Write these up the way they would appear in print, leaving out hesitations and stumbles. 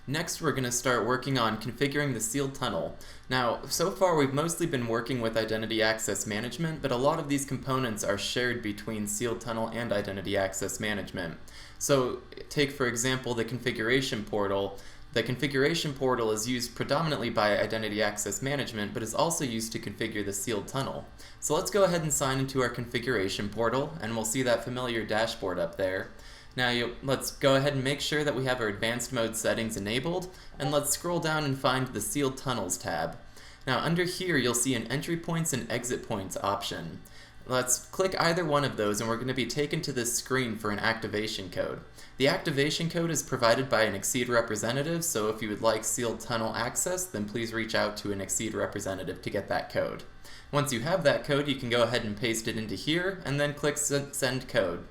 Next, we're going to start working on configuring the sealed tunnel. Now, so far we've mostly been working with identity access management, but a lot of these components are shared between sealed tunnel and identity access management. So, take for example the configuration portal. The configuration portal is used predominantly by identity access management, but is also used to configure the sealed tunnel. So let's go ahead and sign into our configuration portal, and we'll see that familiar dashboard up there. Now let's go ahead and make sure that we have our advanced mode settings enabled, and let's scroll down and find the sealed tunnels tab. Now under here you'll see an entry points and exit points option. Let's click either one of those and we're going to be taken to this screen for an activation code. The activation code is provided by an Xiid representative, so if you would like sealed tunnel access, then please reach out to an Xiid representative to get that code. Once you have that code, you can go ahead and paste it into here and then click send code.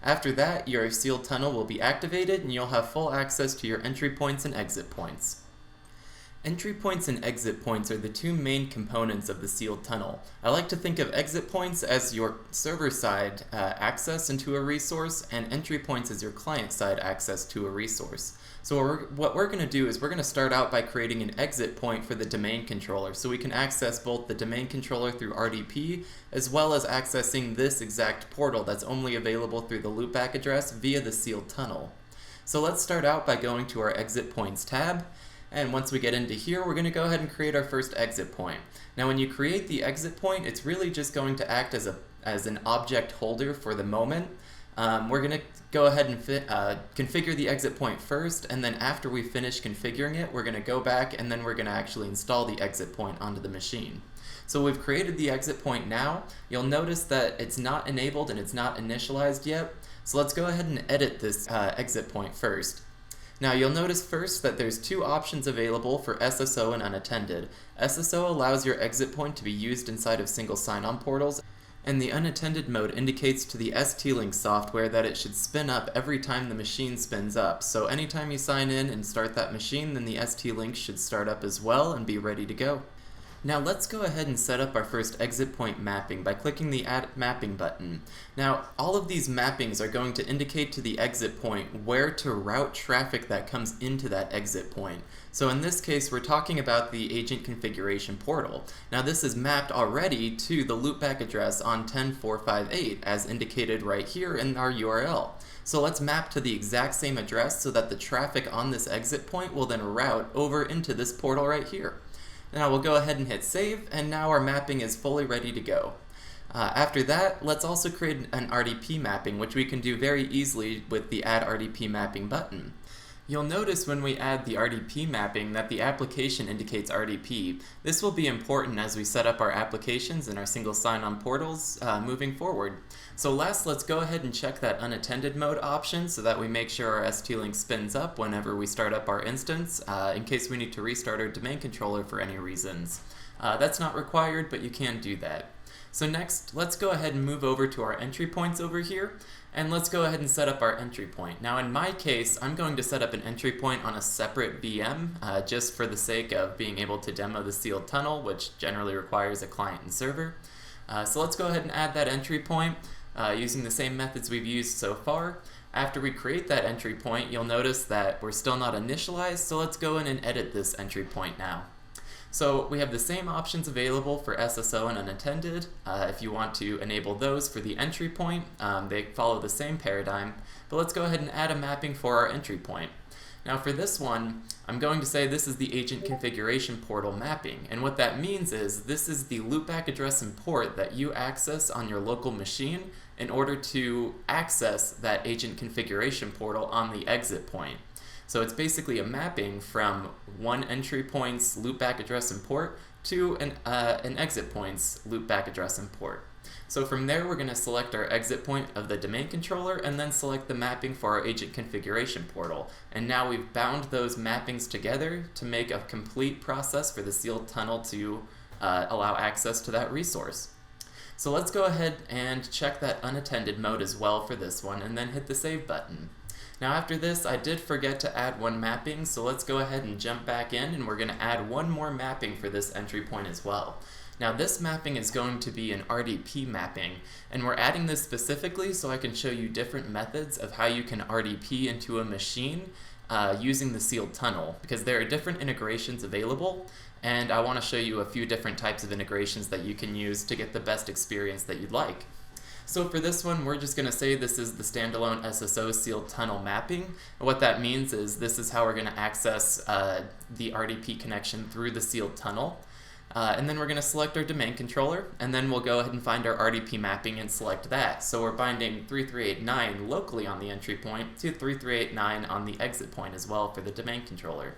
After that, your sealed tunnel will be activated and you'll have full access to your entry points and exit points. Entry points and exit points are the two main components of the sealed tunnel. I like to think of exit points as your server-side access into a resource, and entry points as your client-side access to a resource. So what we're going to do is we're going to start out by creating an exit point for the domain controller, so we can access both the domain controller through RDP as well as accessing this exact portal that's only available through the loopback address via the sealed tunnel. So let's start out by going to our exit points tab. And once we get into here, we're going to go ahead and create our first exit point. Now when you create the exit point, it's really just going to act as an object holder for the moment. We're going to go ahead and configure the exit point first, and then after we finish configuring it, we're going to go back and then we're going to actually install the exit point onto the machine. So we've created the exit point now. You'll notice that it's not enabled and it's not initialized yet. So let's go ahead and edit this exit point first. Now you'll notice first that there's two options available for SSO and unattended. SSO allows your exit point to be used inside of single sign-on portals, and the unattended mode indicates to the ST-Link software that it should spin up every time the machine spins up. So anytime you sign in and start that machine, then the ST-Link should start up as well and be ready to go. Now let's go ahead and set up our first exit point mapping by clicking the Add Mapping button. Now all of these mappings are going to indicate to the exit point where to route traffic that comes into that exit point. So in this case we're talking about the agent configuration portal. Now this is mapped already to the loopback address on 10458 as indicated right here in our URL. So let's map to the exact same address so that the traffic on this exit point will then route over into this portal right here. Now we'll go ahead and hit save, and now our mapping is fully ready to go. After that, let's also create an RDP mapping, which we can do very easily with the Add RDP Mapping button. You'll notice when we add the RDP mapping that the application indicates RDP. This will be important as we set up our applications in our single sign-on portals moving forward. So last, let's go ahead and check that unattended mode option so that we make sure our ST-Link spins up whenever we start up our instance, in case we need to restart our domain controller for any reasons. That's not required, but you can do that. So next, let's go ahead and move over to our entry points over here, and let's go ahead and set up our entry point. Now in my case, I'm going to set up an entry point on a separate VM, just for the sake of being able to demo the sealed tunnel, which generally requires a client and server. So let's go ahead and add that entry point using the same methods we've used so far. After we create that entry point, you'll notice that we're still not initialized, so let's go in and edit this entry point now. So we have the same options available for SSO and unattended. If you want to enable those for the entry point, they follow the same paradigm. But let's go ahead and add a mapping for our entry point. Now for this one, I'm going to say this is the agent configuration portal mapping. And what that means is this is the loopback address and port that you access on your local machine in order to access that agent configuration portal on the exit point. So it's basically a mapping from one entry point's loopback address and port to an exit point's loopback address and port. So from there, we're going to select our exit point of the domain controller and then select the mapping for our agent configuration portal. And now we've bound those mappings together to make a complete process for the sealed tunnel to allow access to that resource. So let's go ahead and check that unattended mode as well for this one and then hit the save button. Now after this, I did forget to add one mapping, so let's go ahead and jump back in and we're going to add one more mapping for this entry point as well. Now this mapping is going to be an RDP mapping, and we're adding this specifically so I can show you different methods of how you can RDP into a machine using the sealed tunnel, because there are different integrations available, and I want to show you a few different types of integrations that you can use to get the best experience that you'd like. So for this one, we're just going to say this is the standalone SSO sealed tunnel mapping. And what that means is this is how we're going to access the RDP connection through the sealed tunnel. And then we're going to select our domain controller, and then we'll go ahead and find our RDP mapping and select that. So we're binding 3389 locally on the entry point to 3389 on the exit point as well for the domain controller.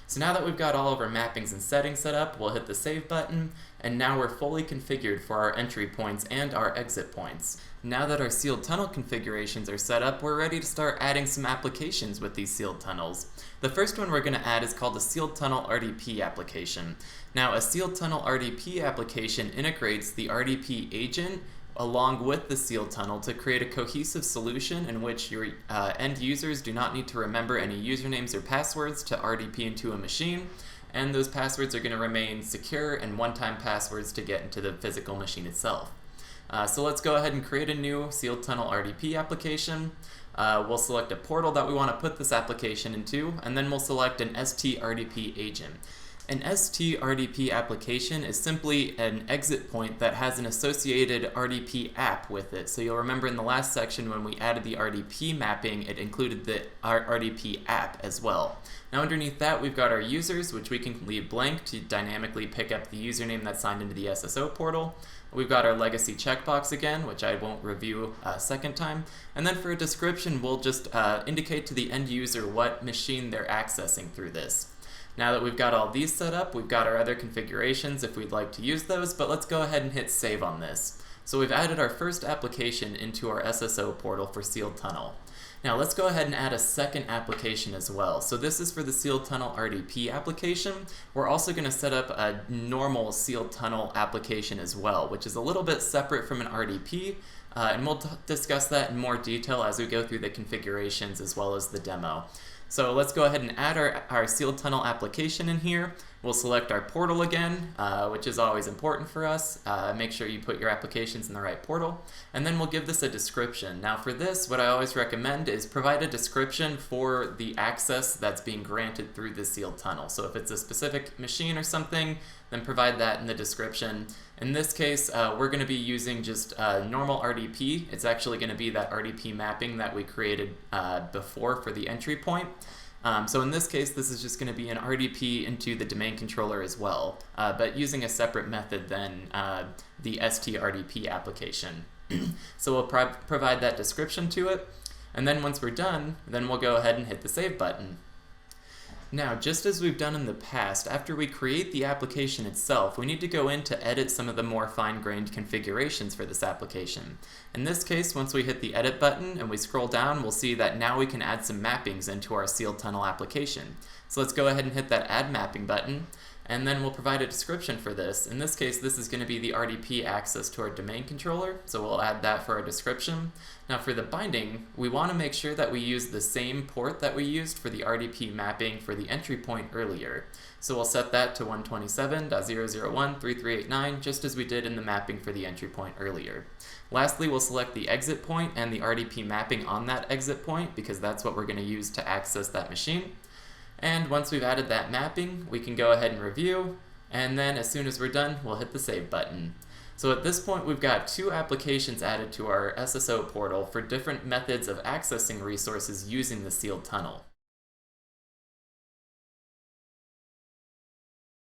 So now that we've got all of our mappings and settings set up, we'll hit the Save button, and now we're fully configured for our entry points and our exit points. Now that our sealed tunnel configurations are set up, we're ready to start adding some applications with these sealed tunnels. The first one we're going to add is called a Sealed Tunnel RDP application. Now, a Sealed Tunnel RDP application integrates the RDP agent along with the sealed tunnel to create a cohesive solution in which your end users do not need to remember any usernames or passwords to RDP into a machine, and those passwords are going to remain secure and one-time passwords to get into the physical machine itself. So let's go ahead and create a new Sealed Tunnel RDP application. We'll select a portal that we want to put this application into, and then we'll select an STRDP agent. An STRDP application is simply an exit point that has an associated RDP app with it. So you'll remember in the last section when we added the RDP mapping, it included the RDP app as well. Now underneath that, we've got our users, which we can leave blank to dynamically pick up the username that's signed into the SSO portal. We've got our legacy checkbox again, which I won't review a second time. And then for a description, we'll just indicate to the end user what machine they're accessing through this. Now that we've got all these set up, we've got our other configurations if we'd like to use those, but let's go ahead and hit save on this. So we've added our first application into our SSO portal for Sealed Tunnel. Now let's go ahead and add a second application as well. So this is for the Sealed Tunnel RDP application. We're also going to set up a normal Sealed Tunnel application as well, which is a little bit separate from an RDP, and we'll discuss that in more detail as we go through the configurations as well as the demo. So let's go ahead and add our Sealed Tunnel application in here. We'll select our portal again, which is always important for us. Make sure you put your applications in the right portal. And then we'll give this a description. Now for this, what I always recommend is provide a description for the access that's being granted through the Sealed Tunnel. So if it's a specific machine or something, then provide that in the description. In this case, we're going to be using just normal RDP. It's actually going to be that RDP mapping that we created before for the entry point. So in this case, this is just going to be an RDP into the domain controller as well, but using a separate method than the STRDP application. So we'll provide that description to it, and then once we're done, then we'll go ahead and hit the save button. Now, just as we've done in the past, after we create the application itself, we need to go in to edit some of the more fine-grained configurations for this application. In this case, once we hit the edit button and we scroll down, we'll see that now we can add some mappings into our Sealed Tunnel application. So let's go ahead and hit that add mapping button, and then we'll provide a description for this. In this case, this is going to be the RDP access to our domain controller, so we'll add that for our description. Now for the binding, we want to make sure that we use the same port that we used for the RDP mapping for the entry point earlier. So we'll set that to 127.0.0.1.3389, just as we did in the mapping for the entry point earlier. Lastly, we'll select the exit point and the RDP mapping on that exit point, because that's what we're going to use to access that machine. And once we've added that mapping, we can go ahead and review, and then as soon as we're done, we'll hit the save button. So at this point, we've got two applications added to our SSO portal for different methods of accessing resources using the Sealed Tunnel.